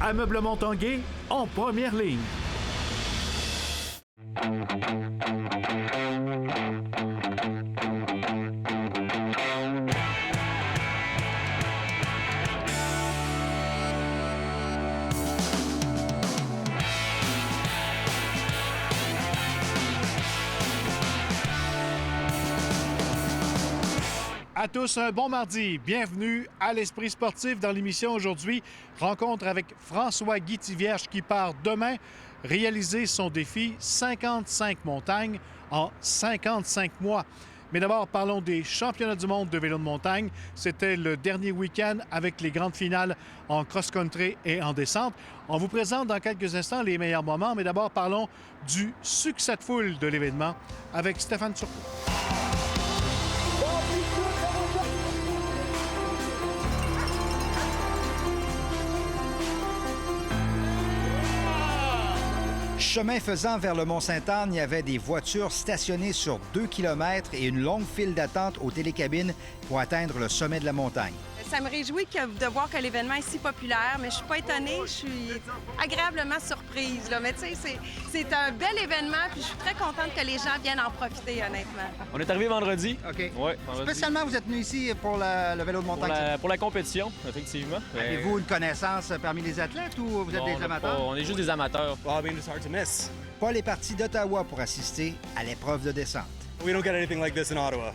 Ameublement Tanguay en première ligne. À tous, un bon mardi. Bienvenue à l'Esprit sportif dans l'émission aujourd'hui. Rencontre avec François-Guy Thivierge qui part demain réaliser son défi 55 montagnes en 55 mois. Mais d'abord, parlons des championnats du monde de vélo de montagne. C'était le dernier week-end avec les grandes finales en cross-country et en descente. On vous présente dans quelques instants les meilleurs moments, mais d'abord, parlons du succès de foule de l'événement avec Stéphane Turcot. Chemin faisant vers le Mont-Sainte-Anne, il y avait des voitures stationnées sur 2 km et une longue file d'attente aux télécabines pour atteindre le sommet de la montagne. Ça me réjouit de voir que l'événement est si populaire, mais je suis pas étonnée, je suis agréablement surprise. Là. Mais tu sais, c'est un bel événement, puis je suis très contente que les gens viennent en profiter, honnêtement. On est arrivé vendredi. OK. Ouais, vendredi. Spécialement, vous êtes venu ici pour le vélo de montagne? Pour la compétition, effectivement. Avez-vous une connaissance parmi les athlètes ou vous êtes des amateurs? On est juste des amateurs. Well, I mean, it's hard to miss. Paul est parti d'Ottawa pour assister à l'épreuve de descente. We don't get anything like this in Ottawa.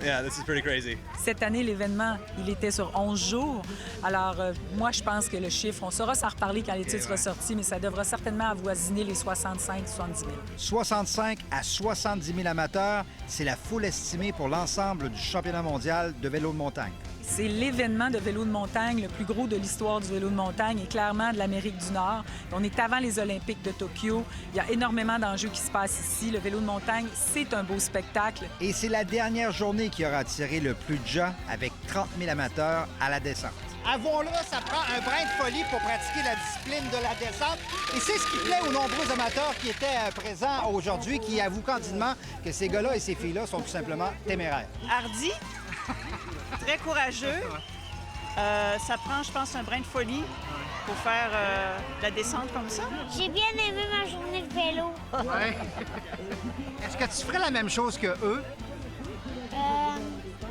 Yeah, this is pretty crazy. Cette année, l'événement, il était sur 11 jours. Alors, moi, je pense que le chiffre, on saura s'en reparler quand les titres seront sortis, mais ça devra certainement avoisiner les 65 000 000. 65 à 70 000 amateurs, c'est la foule estimée pour l'ensemble du championnat mondial de vélo de montagne. C'est l'événement de vélo de montagne le plus gros de l'histoire du vélo de montagne et clairement de l'Amérique du Nord. On est avant les Olympiques de Tokyo. Il y a énormément d'enjeux qui se passent ici. Le vélo de montagne, c'est un beau spectacle. Et c'est la dernière journée qui aura attiré le plus de gens avec 30 000 amateurs à la descente. Avouons-le, ça prend un brin de folie pour pratiquer la discipline de la descente. Et c'est ce qui plaît aux nombreux amateurs qui étaient présents aujourd'hui, qui avouent candidement que ces gars-là et ces filles-là sont tout simplement téméraires. Hardi, très courageux. Ça prend, je pense, un brin de folie pour faire la descente comme ça. J'ai bien aimé ma journée de vélo. Ouais. Est-ce que tu ferais la même chose que eux?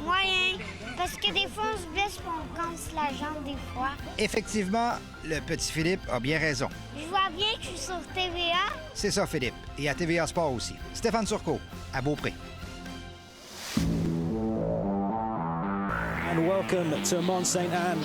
Moyen. Parce que des fois, on se blesse et on casse la jambe des fois. Effectivement, le petit Philippe a bien raison. Je vois bien que je suis sur TVA. C'est ça, Philippe. Et à TVA Sport aussi. Stéphane Turcot, à Beaupré. And welcome to Mont-Sainte-Anne.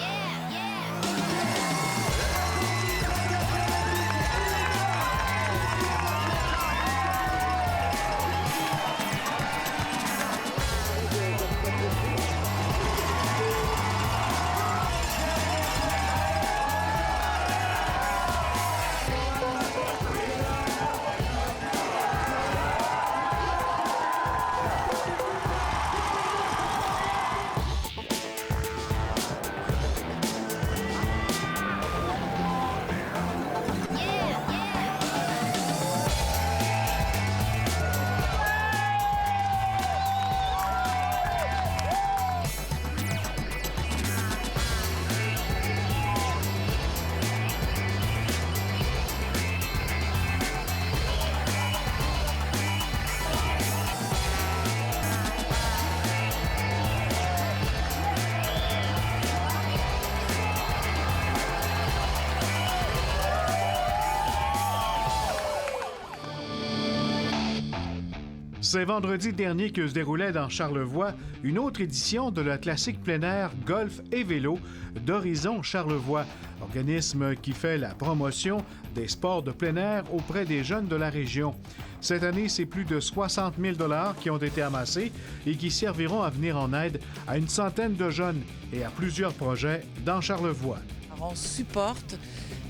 C'est vendredi dernier que se déroulait dans Charlevoix une autre édition de la classique plein air golf et vélo d'Horizon Charlevoix, organisme qui fait la promotion des sports de plein air auprès des jeunes de la région. Cette année, c'est plus de 60 000 $ qui ont été amassés et qui serviront à venir en aide à une centaine de jeunes et à plusieurs projets dans Charlevoix. Alors, on supporte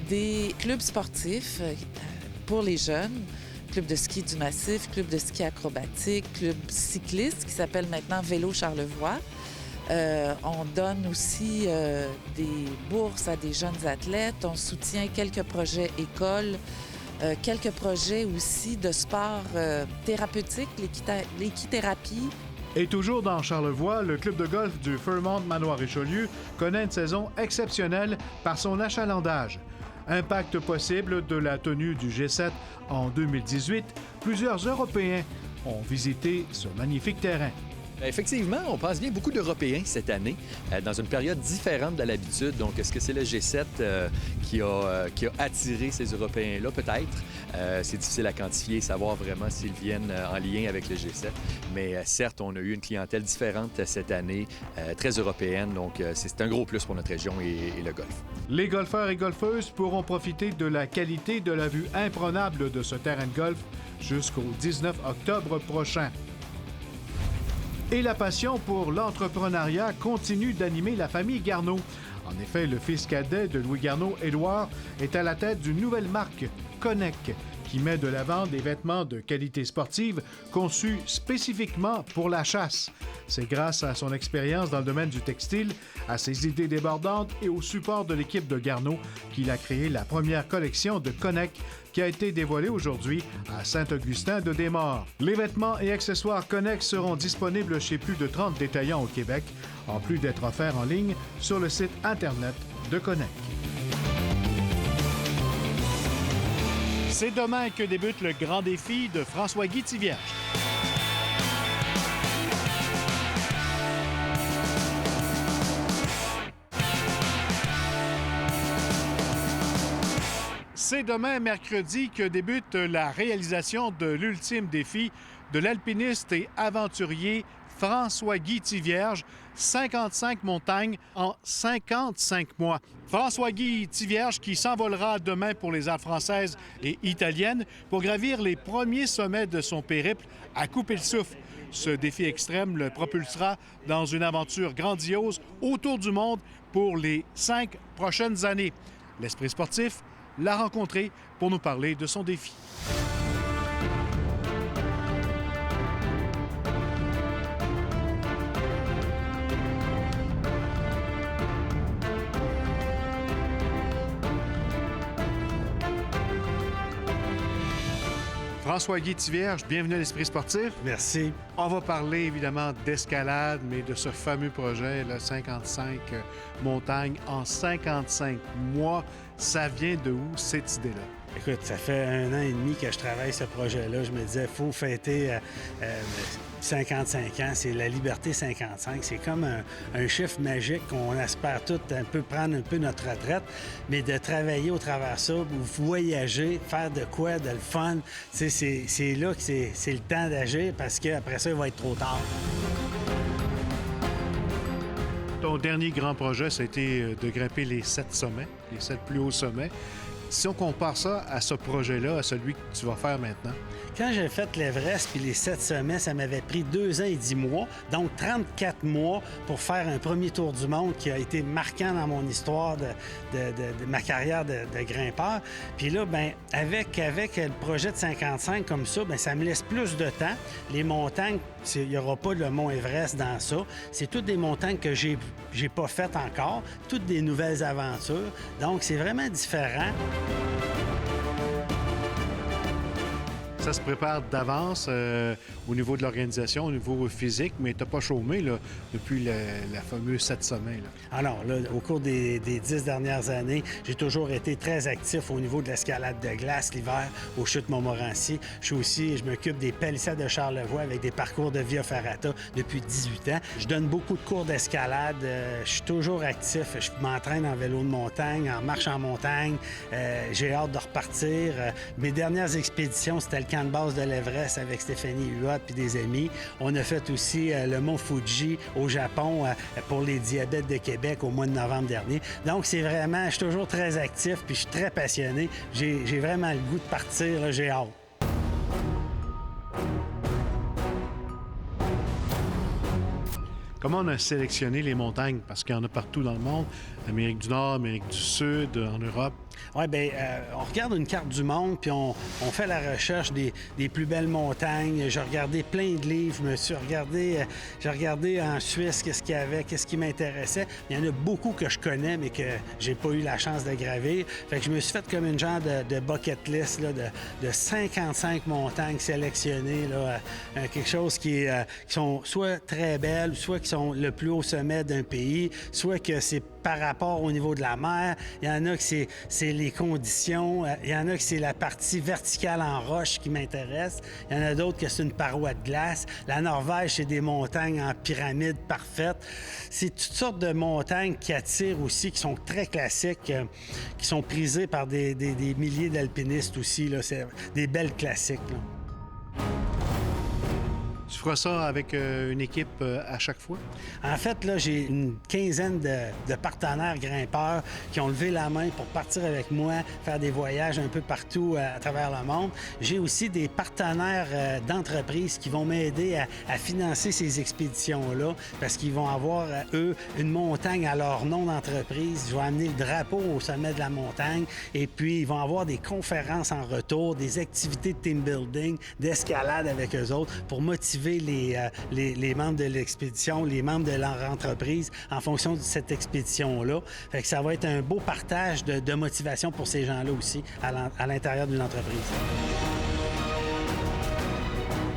des clubs sportifs pour les jeunes, club de ski du Massif, club de ski acrobatique, club cycliste qui s'appelle maintenant Vélo Charlevoix. On donne aussi des bourses à des jeunes athlètes. On soutient quelques projets écoles, quelques projets aussi de sport thérapeutique, l'équithérapie. Et toujours dans Charlevoix, le club de golf du Fairmont Manoir Richelieu connaît une saison exceptionnelle par son achalandage. Impact possible de la tenue du G7 en 2018, plusieurs Européens ont visité ce magnifique terrain. Effectivement, on passe bien beaucoup d'Européens cette année, dans une période différente de l'habitude. Donc, est-ce que c'est le G7 qui a attiré ces Européens-là? Peut-être. C'est difficile à quantifier et savoir vraiment s'ils viennent en lien avec le G7. Mais certes, on a eu une clientèle différente cette année, très européenne. Donc, c'est un gros plus pour notre région et le golf. Les golfeurs et golfeuses pourront profiter de la qualité de la vue imprenable de ce terrain de golf jusqu'au 19 octobre prochain. Et la passion pour l'entrepreneuriat continue d'animer la famille Garneau. En effet, le fils cadet de Louis Garneau, Édouard, est à la tête d'une nouvelle marque, Connec, qui met de l'avant des vêtements de qualité sportive conçus spécifiquement pour la chasse. C'est grâce à son expérience dans le domaine du textile, à ses idées débordantes et au support de l'équipe de Garneau qu'il a créé la première collection de Connec qui a été dévoilée aujourd'hui à Saint-Augustin-de-Desmaures. Les vêtements et accessoires Connec seront disponibles chez plus de 30 détaillants au Québec, en plus d'être offerts en ligne sur le site Internet de Connec. C'est demain que débute le grand défi de François-Guy Thivierge. C'est demain, mercredi, que débute la réalisation de l'ultime défi de l'alpiniste et aventurier François-Guy Thivierge, 55 montagnes en 55 mois. François-Guy Thivierge qui s'envolera demain pour les Alpes françaises et italiennes pour gravir les premiers sommets de son périple à couper le souffle. Ce défi extrême le propulsera dans une aventure grandiose autour du monde pour les 5 prochaines années. L'Esprit sportif l'a rencontré pour nous parler de son défi. François-Guy Thivierge, bienvenue à l'Esprit sportif. Merci. On va parler évidemment d'escalade, mais de ce fameux projet, là, 55 montagnes en 55 mois. Ça vient de où, cette idée-là? Écoute, ça fait 1 an et demi que je travaille ce projet-là. Je me disais, il faut fêter 55 ans. C'est la liberté 55. C'est comme un chiffre magique qu'on espère tous un peu prendre un peu notre retraite, mais de travailler au travers de ça, voyager, faire de quoi, de le fun. C'est là que c'est le temps d'agir parce qu'après ça, il va être trop tard. Ton dernier grand projet, ça a été de grimper les 7 sommets, les 7 plus hauts sommets. Si on compare ça à ce projet-là, à celui que tu vas faire maintenant? Quand j'ai fait l'Everest puis les 7 sommets, ça m'avait pris 2 ans et 10 mois, donc 34 mois pour faire un premier tour du monde qui a été marquant dans mon histoire de ma carrière de grimpeur. Puis là, bien, avec le projet de 55 comme ça, bien, ça me laisse plus de temps. Les montagnes, il n'y aura pas le mont Everest dans ça. C'est toutes des montagnes que j'ai pas faites encore, toutes des nouvelles aventures. Donc, c'est vraiment différent. Ça se prépare d'avance au niveau de l'organisation, au niveau physique, mais tu n'as pas chômé là, depuis la fameuse 7 sommets. Là. Alors, là, au cours des 10 dernières années, j'ai toujours été très actif au niveau de l'escalade de glace l'hiver, aux chutes Montmorency. Je m'occupe des palissades de Charlevoix avec des parcours de Via Ferrata depuis 18 ans. Je donne beaucoup de cours d'escalade. Je suis toujours actif. Je m'entraîne en vélo de montagne, en marche en montagne. J'ai hâte de repartir. Mes dernières expéditions, c'était le camp de base de l'Everest avec Stéphanie Huot puis des amis. On a fait aussi le mont Fuji au Japon pour les diabètes de Québec au mois de novembre dernier. Donc, c'est vraiment... Je suis toujours très actif puis je suis très passionné. J'ai vraiment le goût de partir. Là, j'ai hâte. Comment on a sélectionné les montagnes? Parce qu'il y en a partout dans le monde. Amérique du Nord, Amérique du Sud, en Europe. Oui, bien, on regarde une carte du monde, puis on fait la recherche des plus belles montagnes. J'ai regardé plein de livres, j'ai regardé en Suisse qu'est-ce qu'il y avait, qu'est-ce qui m'intéressait. Il y en a beaucoup que je connais, mais que j'ai pas eu la chance de gravir. Fait que je me suis fait comme une genre de bucket list là, de 55 montagnes sélectionnées, là, quelque chose qui sont soit très belles, soit qui sont le plus haut sommet d'un pays, soit que c'est par rapport au niveau de la mer. Il y en a que c'est les conditions. Il y en a que c'est la partie verticale en roche qui m'intéresse. Il y en a d'autres que c'est une paroi de glace. La Norvège, c'est des montagnes en pyramide parfaite. C'est toutes sortes de montagnes qui attirent aussi, qui sont très classiques, qui sont prisées par des milliers d'alpinistes aussi. Là. C'est des belles classiques. Là. Tu feras ça avec une équipe à chaque fois? En fait, là, j'ai une quinzaine de partenaires grimpeurs qui ont levé la main pour partir avec moi, faire des voyages un peu partout à travers le monde. J'ai aussi des partenaires d'entreprises qui vont m'aider à financer ces expéditions-là parce qu'ils vont avoir, eux, une montagne à leur nom d'entreprise. Je vais amener le drapeau au sommet de la montagne et puis ils vont avoir des conférences en retour, des activités de team building, d'escalade avec eux autres pour motiver les membres de l'expédition, les membres de leur entreprise en fonction de cette expédition-là. Fait que ça va être un beau partage de motivation pour ces gens-là aussi à l'intérieur d'une entreprise.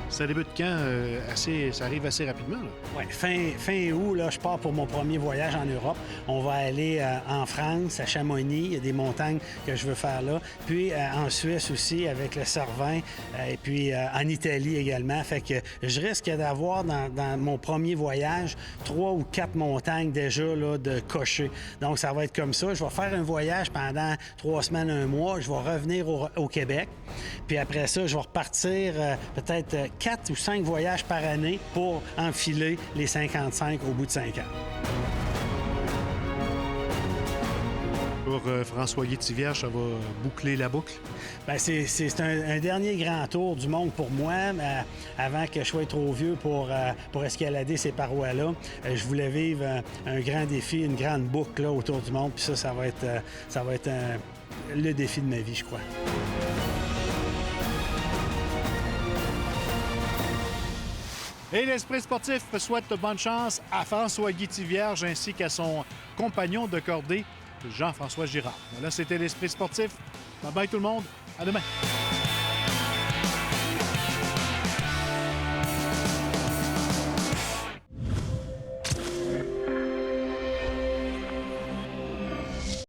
Ça débute quand? Ça arrive assez rapidement, là? Oui, fin août, là, je pars pour mon premier voyage en Europe. On va aller en France, à Chamonix. Il y a des montagnes que je veux faire là. Puis en Suisse aussi, avec le Cervin. Et puis en Italie également. Fait que je risque d'avoir dans mon premier voyage 3 ou 4 montagnes déjà là, de cocher. Donc ça va être comme ça. Je vais faire un voyage pendant 3 semaines, 1 mois. Je vais revenir au Québec. Puis après ça, je vais repartir peut-être 4 ou 5 voyages par année pour enfiler les 55 au bout de 5 ans. Pour François-Guy Tivierge, ça va boucler la boucle? Bien, c'est un dernier grand tour du monde pour moi, avant que je sois trop vieux pour escalader ces parois-là. Je voulais vivre un grand défi, une grande boucle là, autour du monde, puis ça va être le défi de ma vie, je crois. Et l'Esprit sportif souhaite bonne chance à François-Guy Tivierge ainsi qu'à son compagnon de cordée, Jean-François Girard. Voilà, c'était l'Esprit sportif. Bye bye tout le monde. À demain.